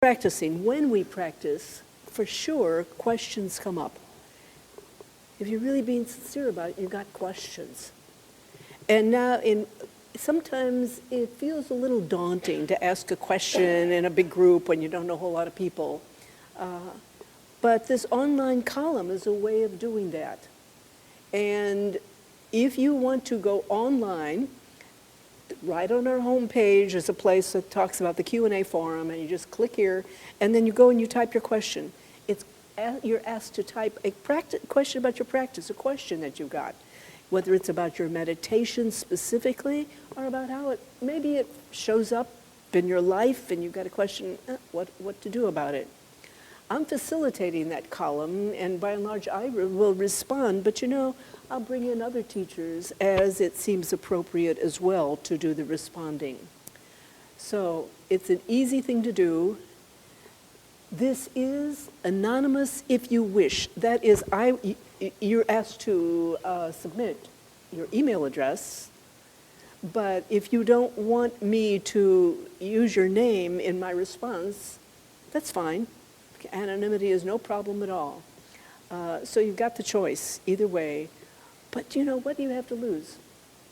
Practicing, when we practice, for sure, questions come up. If you're really being sincere about it, you've got questions. And now, sometimes it feels a little daunting to ask a question in a big group when you don't know a whole lot of people. But this online column is a way of doing that. And if you want to go online, right on our homepage is a place that talks about the Q&A forum, and you just click here, and then you go and you type your question. You're asked to type a question about your practice, a question that you've got, whether it's about your meditation specifically, or about how maybe it shows up in your life, and you've got a question, what to do about it. I'm facilitating that column, and by and large, I will respond, but I'll bring in other teachers as it seems appropriate as well to do the responding. So it's an easy thing to do. This is anonymous if you wish. That is, you're asked to submit your email address, but if you don't want me to use your name in my response, that's fine. Anonymity is no problem at all. So you've got the choice either way. But what do you have to lose?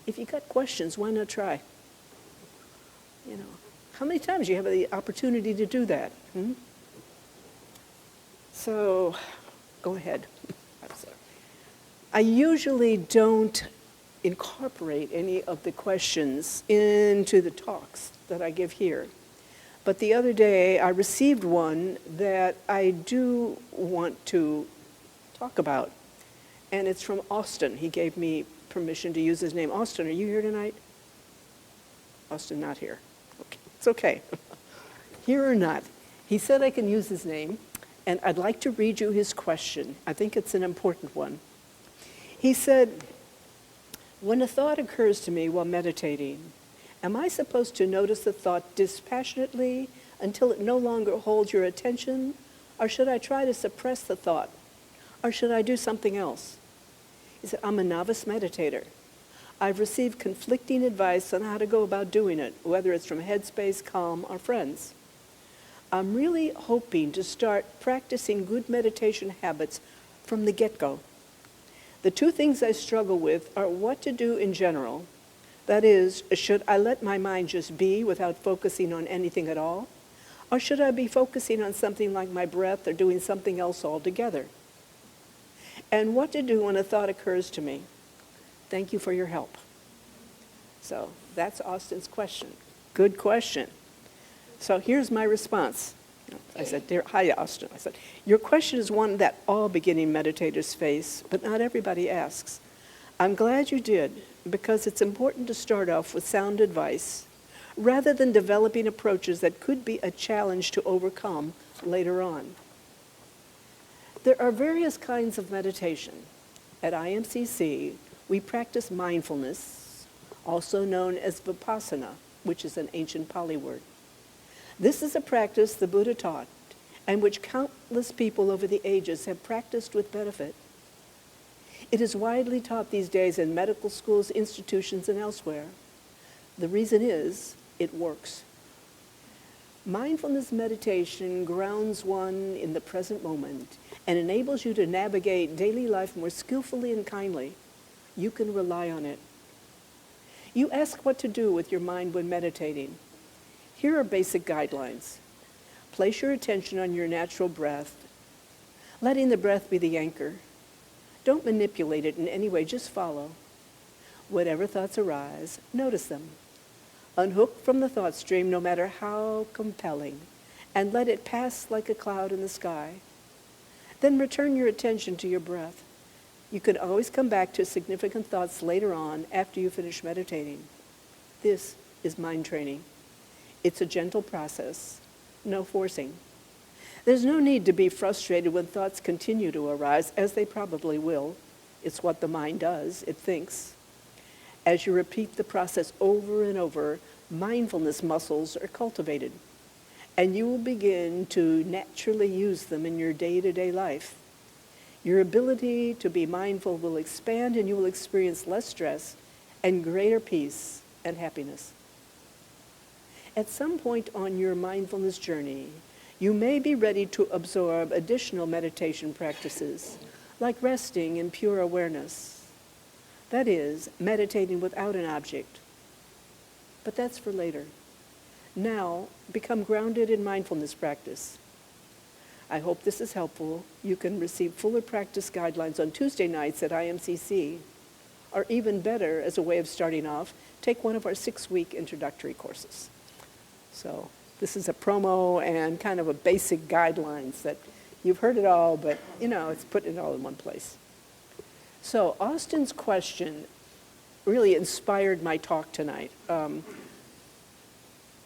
If you've got questions, why not try? How many times do you have the opportunity to do that? So go ahead. I'm sorry. I usually don't incorporate any of the questions into the talks that I give here. But the other day, I received one that I do want to talk about. And it's from Austin. He gave me permission to use his name. Austin, are you here tonight? Austin, not here. Okay. It's okay. Here or not. He said I can use his name, and I'd like to read you his question. I think it's an important one. He said, when a thought occurs to me while meditating, am I supposed to notice the thought dispassionately until it no longer holds your attention? Or should I try to suppress the thought? Or should I do something else? He said, I'm a novice meditator. I've received conflicting advice on how to go about doing it, whether it's from Headspace, Calm, or friends. I'm really hoping to start practicing good meditation habits from the get-go. The two things I struggle with are what to do in general. That is, should I let my mind just be without focusing on anything at all? Or should I be focusing on something like my breath or doing something else altogether? And what to do when a thought occurs to me? Thank you for your help. So that's Austin's question. Good question. So here's my response. I said, hi, Austin. I said, your question is one that all beginning meditators face, but not everybody asks. I'm glad you did, because it's important to start off with sound advice rather than developing approaches that could be a challenge to overcome later on. There are various kinds of meditation. At IMCC, we practice mindfulness, also known as vipassana, which is an ancient Pali word. This is a practice the Buddha taught, and which countless people over the ages have practiced with benefit. It is widely taught these days in medical schools, institutions, and elsewhere. The reason is, it works. Mindfulness meditation grounds one in the present moment and enables you to navigate daily life more skillfully and kindly. You can rely on it. You ask what to do with your mind when meditating. Here are basic guidelines. Place your attention on your natural breath, letting the breath be the anchor. Don't manipulate it in any way, just follow. Whatever thoughts arise, notice them. Unhook from the thought stream, no matter how compelling, and let it pass like a cloud in the sky. Then return your attention to your breath. You can always come back to significant thoughts later on after you finish meditating. This is mind training. It's a gentle process, no forcing. There's no need to be frustrated when thoughts continue to arise, as they probably will. It's what the mind does, it thinks. As you repeat the process over and over, mindfulness muscles are cultivated, and you will begin to naturally use them in your day-to-day life. Your ability to be mindful will expand, and you will experience less stress and greater peace and happiness. At some point on your mindfulness journey, you may be ready to absorb additional meditation practices, like resting in pure awareness. That is, meditating without an object. But that's for later. Now, become grounded in mindfulness practice. I hope this is helpful. You can receive fuller practice guidelines on Tuesday nights at IMCC. Or even better, as a way of starting off, take one of our 6-week introductory courses. So this is a promo and kind of a basic guidelines that you've heard it all, but it's putting it all in one place. So Austin's question really inspired my talk tonight. I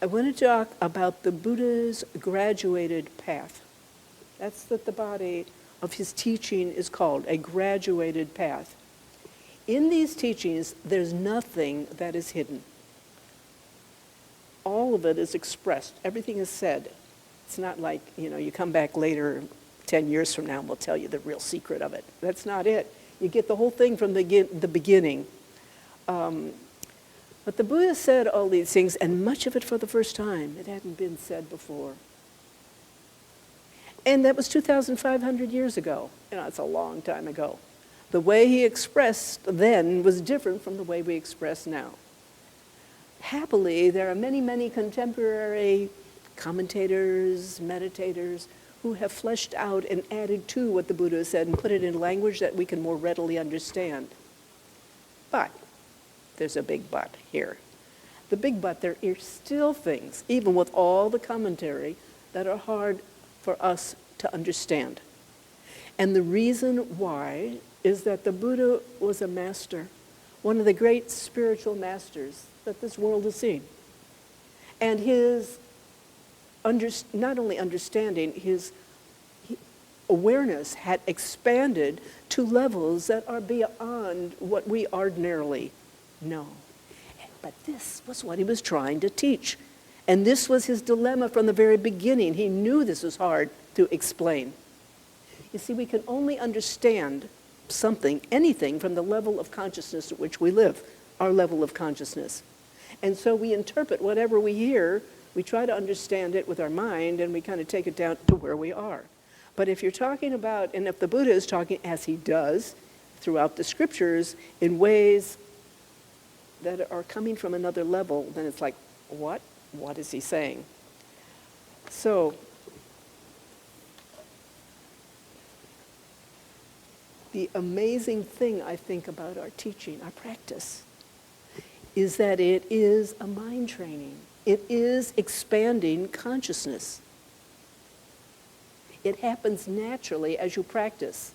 want to talk about the Buddha's graduated path. That's what the body of his teaching is called, a graduated path. In these teachings, there's nothing that is hidden. All of it is expressed. Everything is said. It's not like, you come back later, 10 years from now, and we'll tell you the real secret of it. That's not it. You get the whole thing from the beginning. But the Buddha said all these things, and much of it for the first time. It hadn't been said before. And that was 2,500 years ago. It's a long time ago. The way he expressed then was different from the way we express now. Happily, there are many, many contemporary commentators, meditators, who have fleshed out and added to what the Buddha said and put it in language that we can more readily understand. But there's a big but here. The big but, there are still things, even with all the commentary, that are hard for us to understand. And the reason why is that the Buddha was a master, one of the great spiritual masters that this world has seen. And his not only understanding, his awareness had expanded to levels that are beyond what we ordinarily know. But this was what he was trying to teach. And this was his dilemma from the very beginning. He knew this was hard to explain. You see, we can only understand something, anything, from the level of consciousness at which we live, our level of consciousness. And so we interpret whatever we hear, we try to understand it with our mind, and we kind of take it down to where we are. But if you're talking about, and if the Buddha is talking, as he does throughout the scriptures, in ways that are coming from another level, then it's like, what? What is he saying? So, the amazing thing I think about our teaching, our practice, is that it is a mind training. It is expanding consciousness. It happens naturally as you practice.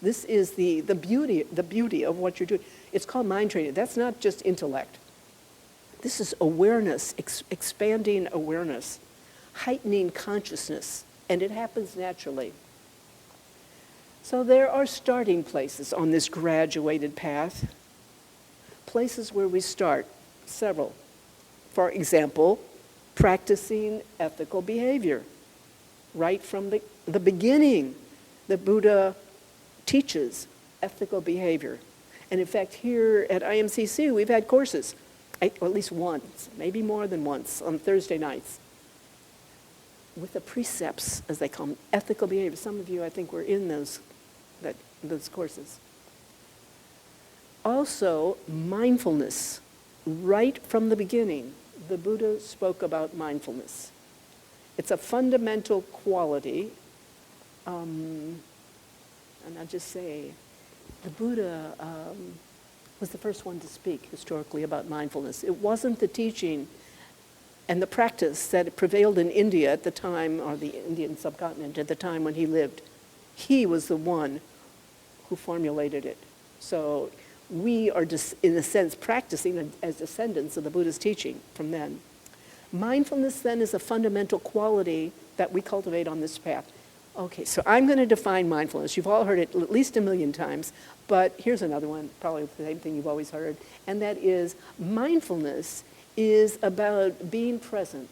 This is the beauty of what you're doing. It's called mind training. That's not just intellect. This is awareness, expanding awareness, heightening consciousness, and it happens naturally. So there are starting places on this graduated path, places where we start, several. For example, practicing ethical behavior. Right from the beginning, the Buddha teaches ethical behavior. And in fact, here at IMCC, we've had courses, or at least once, maybe more than once, on Thursday nights, with the precepts, as they call them, ethical behavior. Some of you, I think, were in those courses. Also, mindfulness. Right from the beginning, the Buddha spoke about mindfulness. It's a fundamental quality, and I'll just say, the Buddha was the first one to speak historically about mindfulness. It wasn't the teaching and the practice that prevailed in India at the time, or the Indian subcontinent at the time when he lived. He was the one who formulated it. So we are just, in a sense, practicing as descendants of the Buddha's teaching from then. Mindfulness, then, is a fundamental quality that we cultivate on this path. Okay, so I'm going to define mindfulness. You've all heard it at least 1,000,000 times, but here's another one, probably the same thing you've always heard, and that is mindfulness is about being present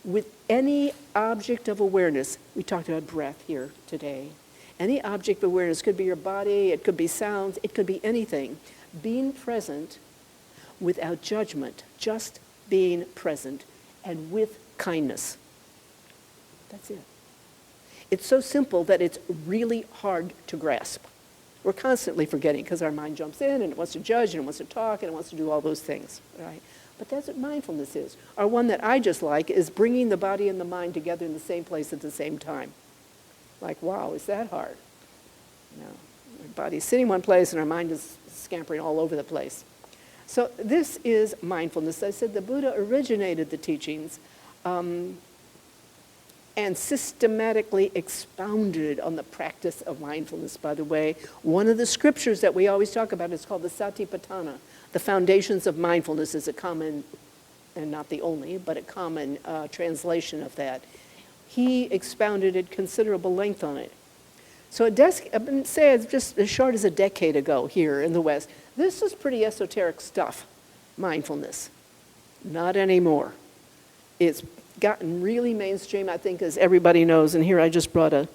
with any object of awareness. We talked about breath here today. Any object of awareness could be your body, it could be sounds, it could be anything. Being present without judgment, just being present, and with kindness. That's it. It's so simple that it's really hard to grasp. We're constantly forgetting because our mind jumps in and it wants to judge and it wants to talk and it wants to do all those things, right? But that's what mindfulness is. Or one that I just like is bringing the body and the mind together in the same place at the same time. Like, wow, is that hard? Our body's sitting one place and our mind is scampering all over the place. So this is mindfulness. I said the Buddha originated the teachings and systematically expounded on the practice of mindfulness, by the way. One of the scriptures that we always talk about is called the Satipatthana. The foundations of mindfulness is a common, and not the only, but a common translation of that. He expounded at considerable length on it. So I've been saying just as short as a decade ago here in the West, this is pretty esoteric stuff, mindfulness. Not anymore. It's gotten really mainstream, I think, as everybody knows. And here I just brought a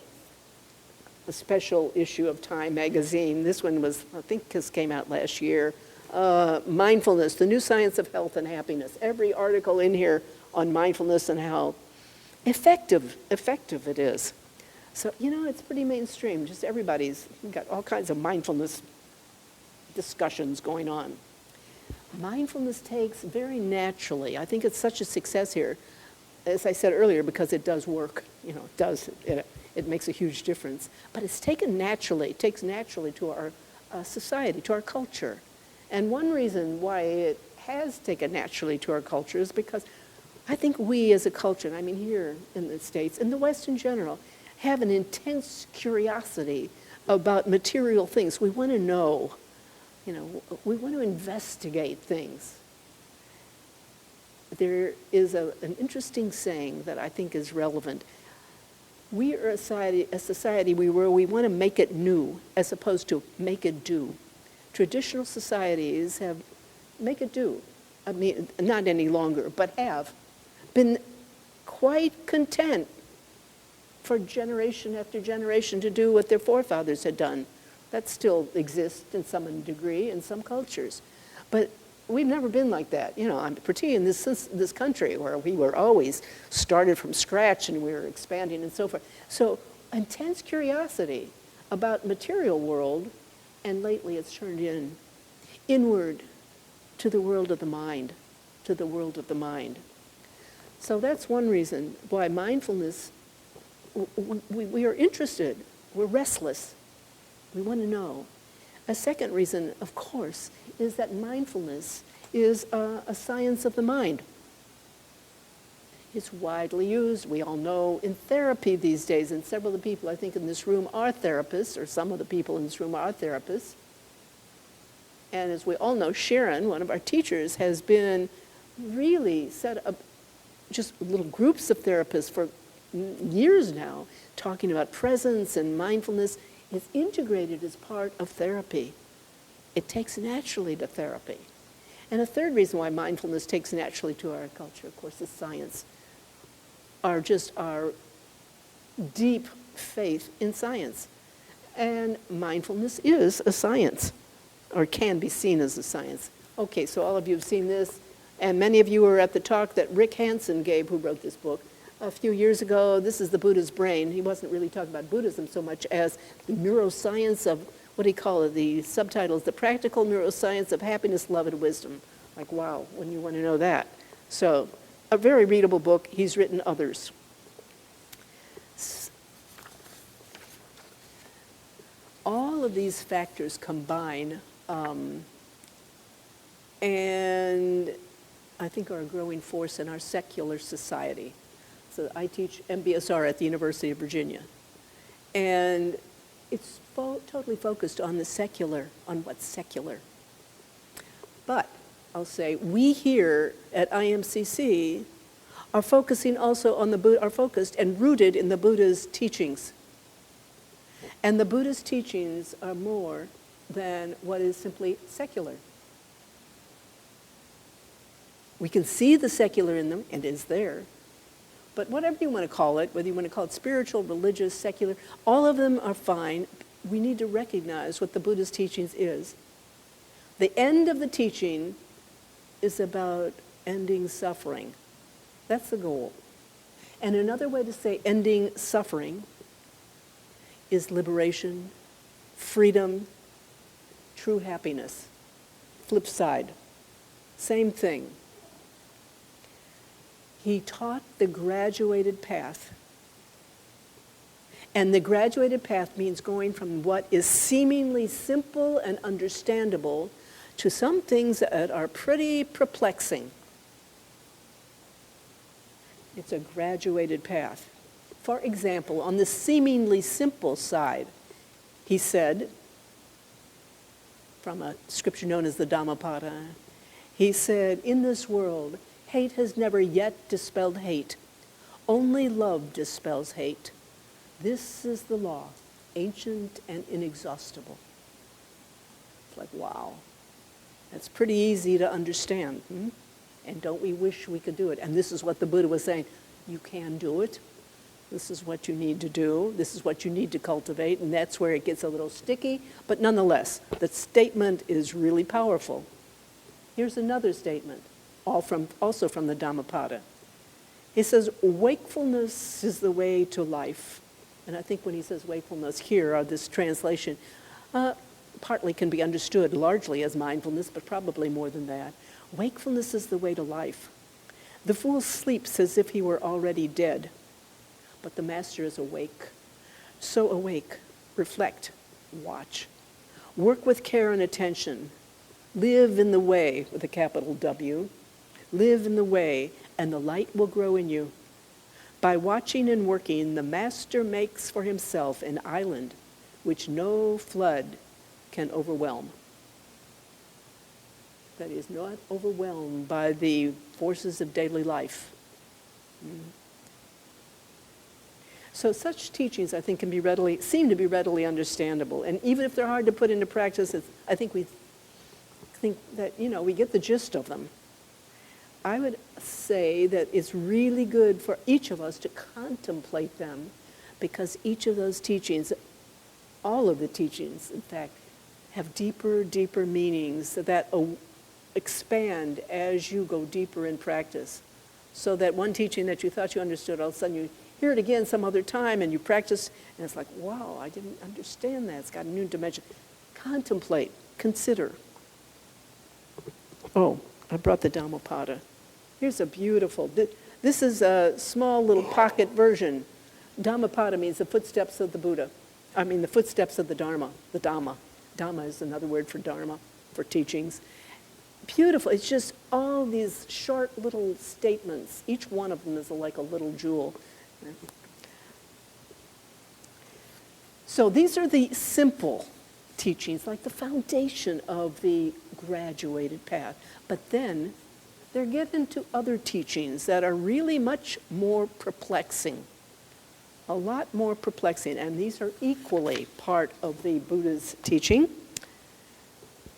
special issue of Time magazine. This one was, I think this came out last year. Mindfulness, the new science of health and happiness. Every article in here on mindfulness and how effective it is. So, it's pretty mainstream. Just everybody's got all kinds of mindfulness discussions going on. Mindfulness takes very naturally. I think it's such a success here, as I said earlier, because it does work. It makes a huge difference. But it's taken naturally. It takes naturally to our society, to our culture. And one reason why it has taken naturally to our culture is because I think we as a culture, and I mean here in the States, and the West in general, have an intense curiosity about material things. We want to know, we want to investigate things. There is an interesting saying that I think is relevant. We are a society where we want to make it new as opposed to make it do. Traditional societies have make it do. I mean, not any longer, but have been quite content for generation after generation to do what their forefathers had done. That still exists in some degree in some cultures. But we've never been like that. Particularly in this country where we were always started from scratch and we were expanding and so forth. So intense curiosity about material world, and lately it's turned inward to the world of the mind, So that's one reason why mindfulness, we are interested, we're restless, we want to know. A second reason, of course, is that mindfulness is a science of the mind. It's widely used, we all know, in therapy these days, and several of the people I think in this room are therapists, or some of the people in this room are therapists. And as we all know, Sharon, one of our teachers, has been really set up just little groups of therapists for years now, talking about presence and mindfulness. It's integrated as part of therapy. It takes naturally to therapy. And a third reason why mindfulness takes naturally to our culture, of course, is science. Our deep faith in science. And mindfulness is a science, or can be seen as a science. Okay, so all of you have seen this, and many of you were at the talk that Rick Hansen gave, who wrote this book, a few years ago. This is the Buddha's brain. He wasn't really talking about Buddhism so much as the neuroscience of, what do you call it, the subtitle is The Practical Neuroscience of Happiness, Love, and Wisdom. Like, wow, when you want to know that. So, a very readable book. He's written others. All of these factors combine and I think are a growing force in our secular society. So I teach MBSR at the University of Virginia. And it's totally focused on the secular, on what's secular. But I'll say we here at IMCC are focusing also on the Buddha, are focused and rooted in the Buddha's teachings. And the Buddha's teachings are more than what is simply secular. We can see the secular in them, and it is there. But whatever you want to call it, whether you want to call it spiritual, religious, secular, all of them are fine. We need to recognize what the Buddha's teachings is. The end of the teaching is about ending suffering. That's the goal. And another way to say ending suffering is liberation, freedom, true happiness. Flip side, same thing. He taught the graduated path. And the graduated path means going from what is seemingly simple and understandable to some things that are pretty perplexing. It's a graduated path. For example, on the seemingly simple side, he said, from a scripture known as the Dhammapada, he said, in this world, hate has never yet dispelled hate. Only love dispels hate. This is the law, ancient and inexhaustible. It's like, wow. That's pretty easy to understand. And don't we wish we could do it? And this is what the Buddha was saying. You can do it. This is what you need to do. This is what you need to cultivate. And that's where it gets a little sticky. But nonetheless, the statement is really powerful. Here's another statement, also from the Dhammapada. He says, wakefulness is the way to life. And I think when he says wakefulness here, or this translation, partly can be understood largely as mindfulness, but probably more than that. Wakefulness is the way to life. The fool sleeps as if he were already dead, but the master is awake. So awake, reflect, watch. Work with care and attention. Live in the way, with a capital W. Live in the way, and the light will grow in you. By watching and working, the master makes for himself an island which no flood can overwhelm. That is, not overwhelmed by the forces of daily life. So such teachings, I think, seem to be readily understandable. And even if they're hard to put into practice, I think we think that, we get the gist of them. I would say that it's really good for each of us to contemplate them, because each of those teachings, all of the teachings, in fact, have deeper meanings that expand as you go deeper in practice. So that one teaching that you thought you understood, all of a sudden you hear it again some other time and you practice, and it's like, wow, I didn't understand that. It's got a new dimension. Contemplate, consider. Oh, I brought the Dhammapada. Here's a beautiful, this is a small little pocket version. Dhammapada means the footsteps of the Buddha. The footsteps of the Dharma, the Dhamma. Dhamma is another word for Dharma, for teachings. Beautiful. It's just all these short little statements. Each one of them is like a little jewel. So these are the simple teachings, like the foundation of the graduated path. But then they're given to other teachings that are really much more perplexing. A lot more perplexing, and these are equally part of the Buddha's teaching.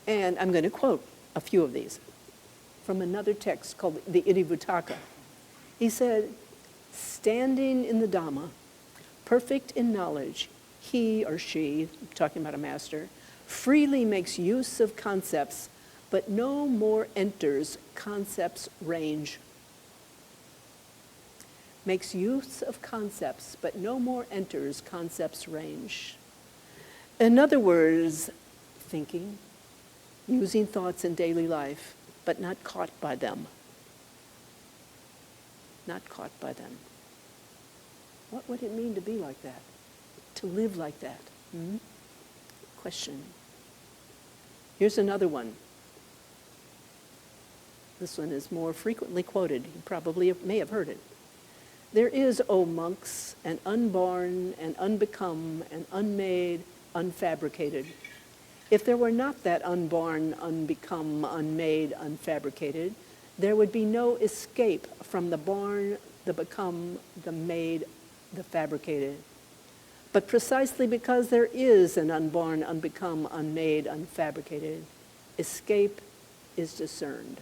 And I'm going to quote a few of these from another text called the Itivuttaka. He said, standing in the Dhamma, perfect in knowledge, he or she, talking about a master, freely makes use of concepts, but no more enters concepts' range. Makes use of concepts, but no more enters concepts' range. In other words, thinking, using thoughts in daily life, but not caught by them. Not caught by them. What would it mean to be like that? To live like that? Question. Here's another one. This one is more frequently quoted. You probably may have heard it. There is, O monks, an unborn, an unbecome, an unmade, unfabricated. If there were not that unborn, unbecome, unmade, unfabricated, there would be no escape from the born, the become, the made, the fabricated. But precisely because there is an unborn, unbecome, unmade, unfabricated, escape is discerned.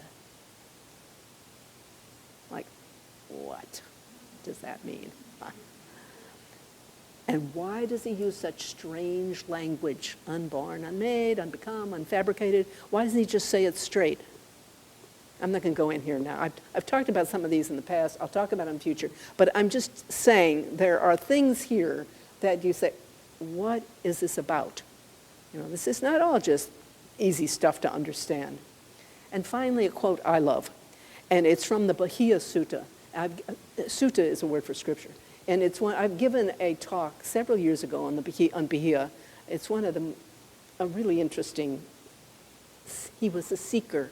Like, what does that mean? And why does he use such strange language? Unborn, unmade, unbecome, unfabricated. Why doesn't he just say it straight? I'm not going to go in here now. I've talked about some of these in the past. I'll talk about them in the future. But I'm just saying there are things here that you say, what is this about? This is not all just easy stuff to understand. And finally, a quote I love, and it's from the Bahia Sutta. Sutta is a word for scripture. And it's one, I've given a talk several years ago on Bahia. It's one of the a really interesting, he was a seeker.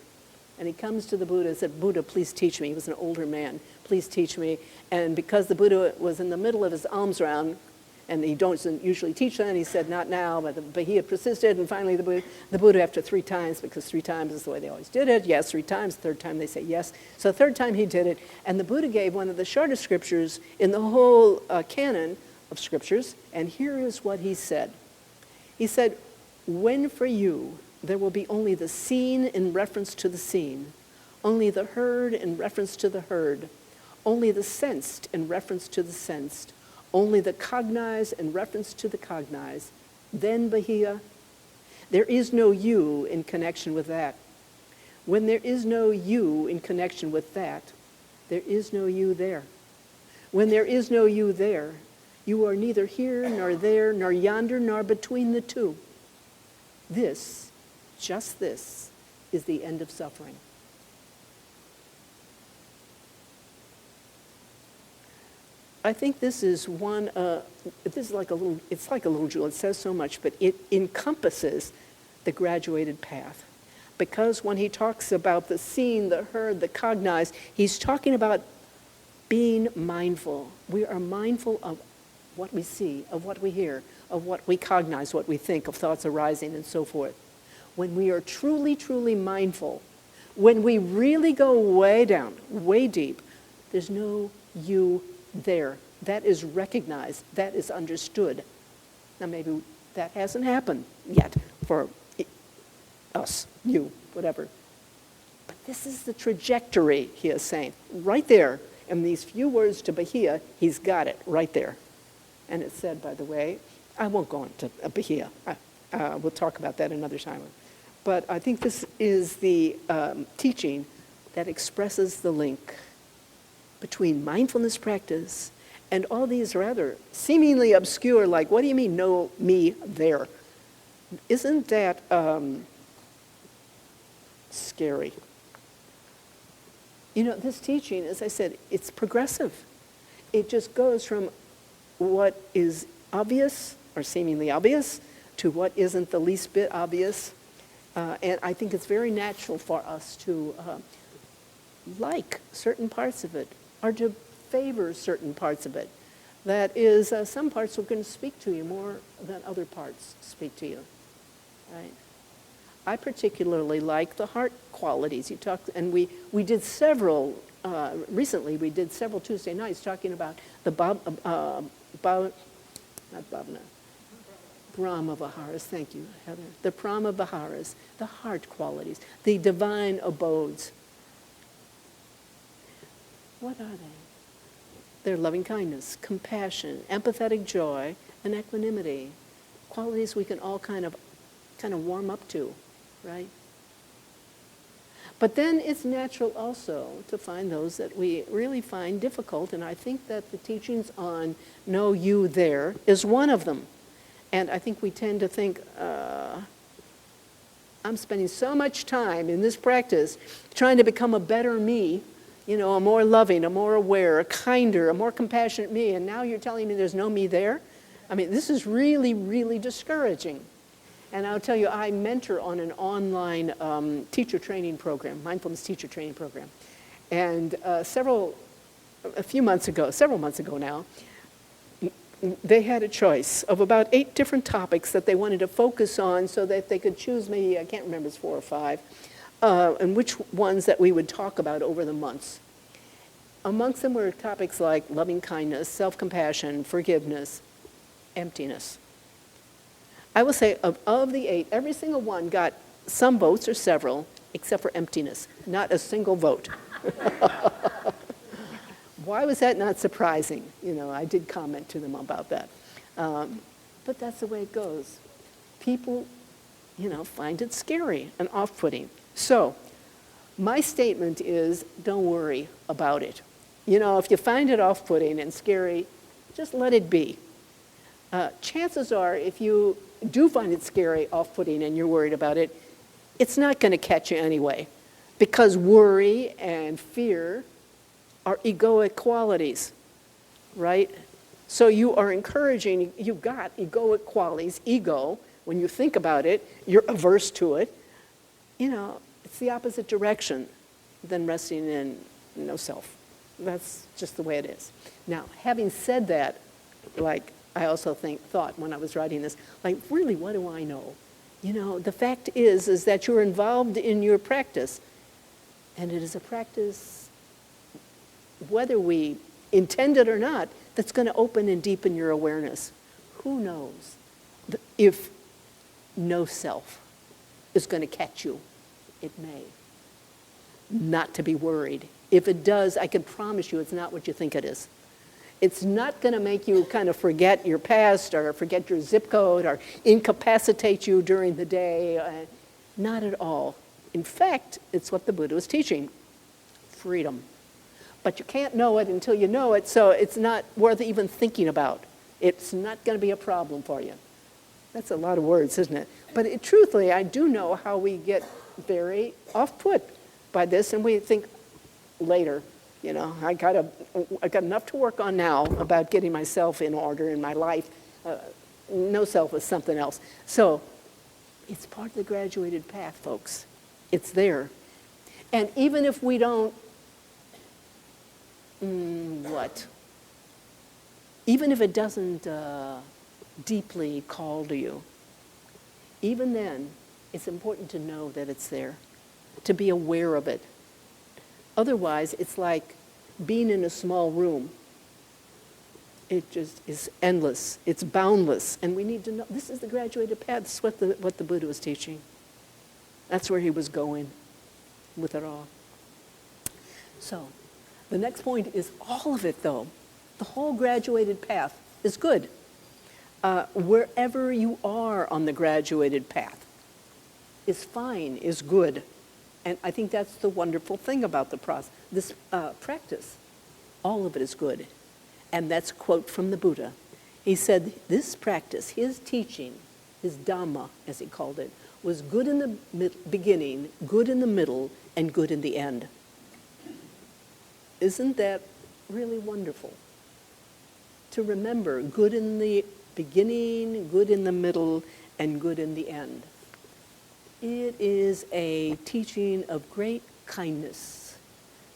And he comes to the Buddha and said, Buddha, please teach me. He was an older man. Please teach me. And because the Buddha was in the middle of his alms round, and he doesn't usually teach that, and he said, not now, but the Bahia persisted, and finally the Buddha after 3 times, because 3 times is the way they always did it, yes, 3 times, third time they say yes. So the third time he did it, and the Buddha gave one of the shortest scriptures in the whole canon of scriptures, and here is what he said. He said, when for you there will be only the seen in reference to the seen, only the heard in reference to the heard, only the sensed in reference to the sensed, only the cognized in reference to the cognized, then Bahia, there is no you in connection with that. When there is no you in connection with that, there is no you there. When there is no you there, you are neither here nor there, nor yonder, nor between the two. This, just this, is the end of suffering. I think this is this is like a little jewel. It says so much, but it encompasses the graduated path. Because when he talks about the seen, the heard, the cognized, he's talking about being mindful. We are mindful of what we see, of what we hear, of what we cognize, what we think, of thoughts arising, and so forth. When we are truly, truly mindful, when we really go way down, way deep, there's no you there. That is recognized. That is understood. Now, maybe that hasn't happened yet for us, you, whatever. But this is the trajectory, he is saying. Right there, in these few words to Bahia, he's got it right there. And it said, by the way, I won't go into Bahia. We'll talk about that another time. But I think this is the teaching that expresses the link between mindfulness practice and all these rather seemingly obscure, like, what do you mean, no me there? Isn't that scary? This teaching, as I said, it's progressive. It just goes from what is obvious or seemingly obvious to what isn't the least bit obvious. And I think it's very natural for us to like certain parts of it or to favor certain parts of it. That is, some parts are going to speak to you more than other parts speak to you, right? I particularly like the heart qualities. You talked, and we did several, recently we did several Tuesday nights talking about the Brahma Viharas, thank you, Heather. The Brahma Viharas, the heart qualities, the divine abodes. What are they? They're loving kindness, compassion, empathetic joy, and equanimity. Qualities we can all kind of warm up to, right? But then it's natural also to find those that we really find difficult, and I think that the teachings on no you there is one of them. And I think we tend to think, I'm spending so much time in this practice trying to become a better me, a more loving, a more aware, a kinder, a more compassionate me, and now you're telling me there's no me there? I mean, this is really, really discouraging. And I'll tell you, I mentor on an online teacher training program, mindfulness teacher training program. And several months ago now, they had a choice of about 8 different topics that they wanted to focus on so that they could choose maybe, I can't remember, it's 4 or 5, and which ones that we would talk about over the months. Amongst them were topics like loving kindness, self-compassion, forgiveness, emptiness. I will say of the 8, every single one got some votes or several, except for emptiness, not a single vote. Why was that not surprising? I did comment to them about that. But that's the way it goes. People, find it scary and off-putting. So my statement is, don't worry about it. If you find it off-putting and scary, just let it be. chances are, if you do find it scary, off-putting, and you're worried about it, it's not going to catch you anyway, because worry and fear are egoic qualities, right? So you are encouraging, you've got egoic qualities, ego. When you think about it, you're averse to it. It's the opposite direction than resting in no self. That's just the way it is. Now, having said that, like I also thought when I was writing this, like, really, what do I know? The fact is that you're involved in your practice, and it is a practice, whether we intend it or not, that's going to open and deepen your awareness. Who knows if no self is going to catch you? It may. Not to be worried. If it does, I can promise you it's not what you think it is. It's not going to make you kind of forget your past or forget your zip code or incapacitate you during the day. Not at all. In fact, it's what the Buddha was teaching. Freedom. But you can't know it until you know it, so it's not worth even thinking about. It's not going to be a problem for you. That's a lot of words, isn't it? But truthfully, I do know how we get very off-put by this, and we think later, I got enough to work on now about getting myself in order in my life. No self is something else. So it's part of the graduated path, folks. It's there. And even if we don't, even if it doesn't deeply call to you, even then, it's important to know that it's there, to be aware of it. Otherwise, it's like being in a small room. It just is endless. It's boundless. And we need to know, this is the graduated path. This is what the Buddha was teaching. That's where he was going with it all. So, the next point is all of it, though. The whole graduated path is good. Wherever you are on the graduated path is fine, is good. And I think that's the wonderful thing about this practice. All of it is good. And that's a quote from the Buddha. He said, this practice, his teaching, his Dharma, as he called it, was good in the beginning, good in the middle, and good in the end. Isn't that really wonderful? To remember good in the beginning, good in the middle, and good in the end. It is a teaching of great kindness.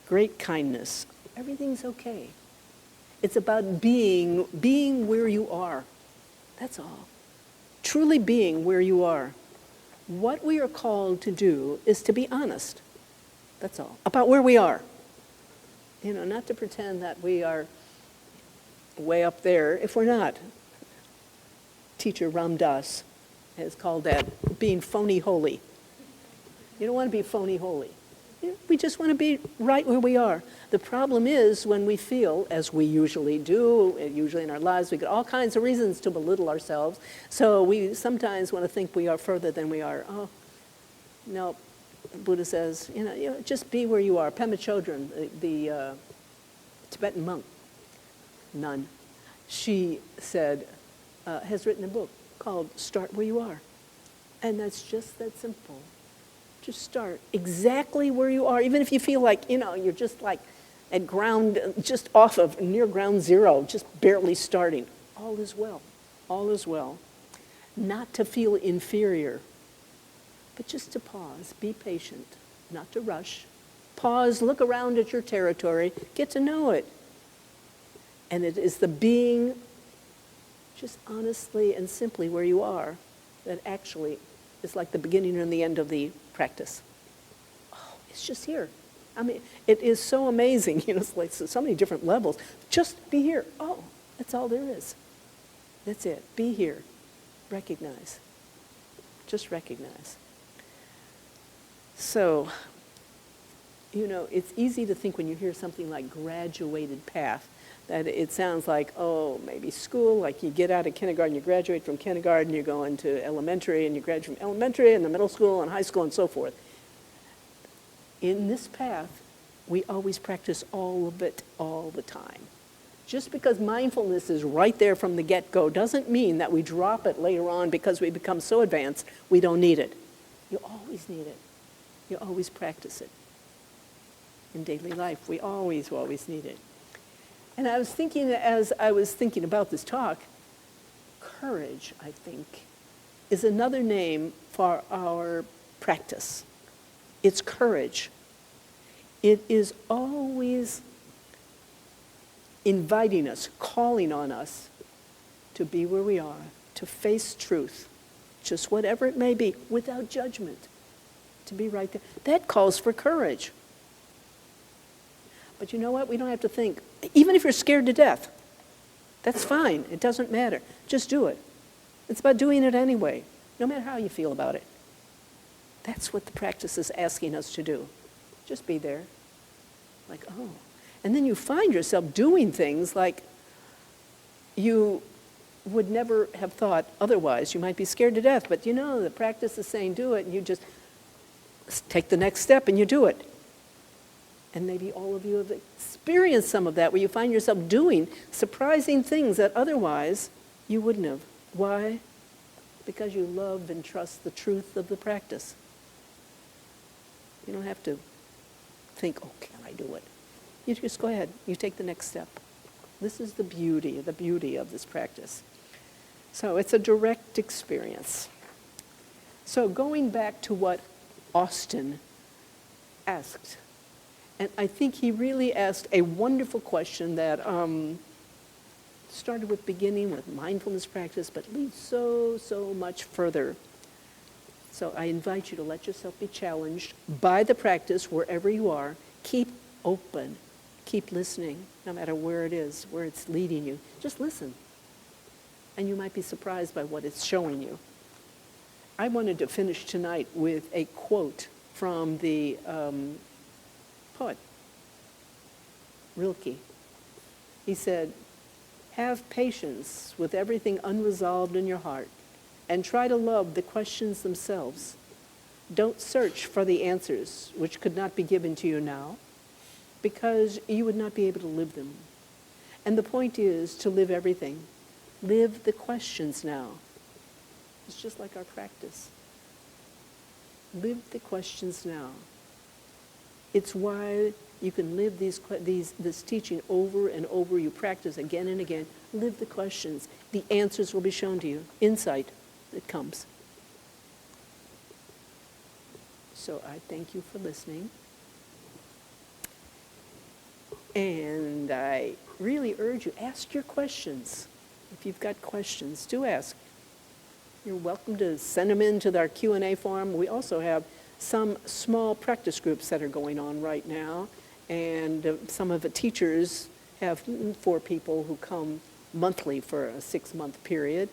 Great kindness. Everything's okay. It's about being where you are. That's all. Truly being where you are. What we are called to do is to be honest. That's all. About where we are. Not to pretend that we are way up there if we're not. Teacher Ram Dass has called that being phony holy. You don't want to be phony holy. We just want to be right where we are. The problem is when we feel, as we usually do, usually in our lives, we get all kinds of reasons to belittle ourselves. So we sometimes want to think we are further than we are. Oh, no. Buddha says, just be where you are. Pema Chodron, the Tibetan monk, nun, she said, has written a book called Start Where You Are. And that's just that simple. Just start exactly where you are. Even if you feel like, you're just like at ground, just off of near ground zero, just barely starting. All is well. All is well. Not to feel inferior, but just to pause, be patient, not to rush. Pause, look around at your territory, get to know it. And it is the being just honestly and simply where you are that actually is like the beginning and the end of the practice. Oh, it's just here. I mean, it is so amazing, it's like so many different levels. Just be here. Oh, that's all there is. That's it. Be here. Recognize. Just recognize. So, it's easy to think when you hear something like graduated path, that it sounds like, maybe school, like you get out of kindergarten, you graduate from kindergarten, you go into elementary, and you graduate from elementary, and the middle school, and high school, and so forth. In this path, we always practice all of it all the time. Just because mindfulness is right there from the get-go doesn't mean that we drop it later on because we become so advanced we don't need it. You always need it. You always practice it. In daily life, we always need it. And I was thinking, as I was thinking about this talk, courage, I think, is another name for our practice. It's courage. It is always inviting us, calling on us to be where we are, to face truth, just whatever it may be, without judgment, to be right there. That calls for courage. But you know what? We don't have to think. Even if you're scared to death, that's fine. It doesn't matter. Just do it. It's about doing it anyway, no matter how you feel about it. That's what the practice is asking us to do. Just be there. Like, oh. And then you find yourself doing things like you would never have thought otherwise. You might be scared to death, but you know the practice is saying do it, and you just take the next step and you do it. And maybe all of you have experienced some of that, where you find yourself doing surprising things that otherwise you wouldn't have. Why? Because you love and trust the truth of the practice. You don't have to think, oh, can I do it? You just go ahead. You take the next step. This is the beauty of this practice. So it's a direct experience. So going back to what Austin asked, and I think he really asked a wonderful question that started with beginning with mindfulness practice, but leads so much further. So I invite you to let yourself be challenged by the practice wherever you are. Keep open. Keep listening, no matter where it is, where it's leading you. Just listen. And you might be surprised by what it's showing you. I wanted to finish tonight with a quote from the poet, Rilke. He said, "Have patience with everything unresolved in your heart, and try to love the questions themselves. Don't search for the answers which could not be given to you now, because you would not be able to live them. And the point is to live everything. Live the questions now." It's just like our practice. Live the questions now. It's why you can live this teaching over and over. You practice again and again. Live the questions. The answers will be shown to you. Insight that comes. So I thank you for listening. And I really urge you, ask your questions. If you've got questions, do ask. You're welcome to send them into our Q&A forum. We also have some small practice groups that are going on right now. And some of the teachers have 4 people who come monthly for a 6-month period.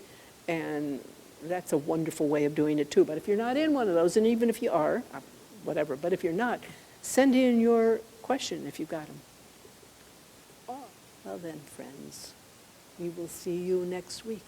And that's a wonderful way of doing it too. But if you're not in one of those, and even if you are, whatever, but if you're not, send in your question if you've got them. Well then, friends, we will see you next week.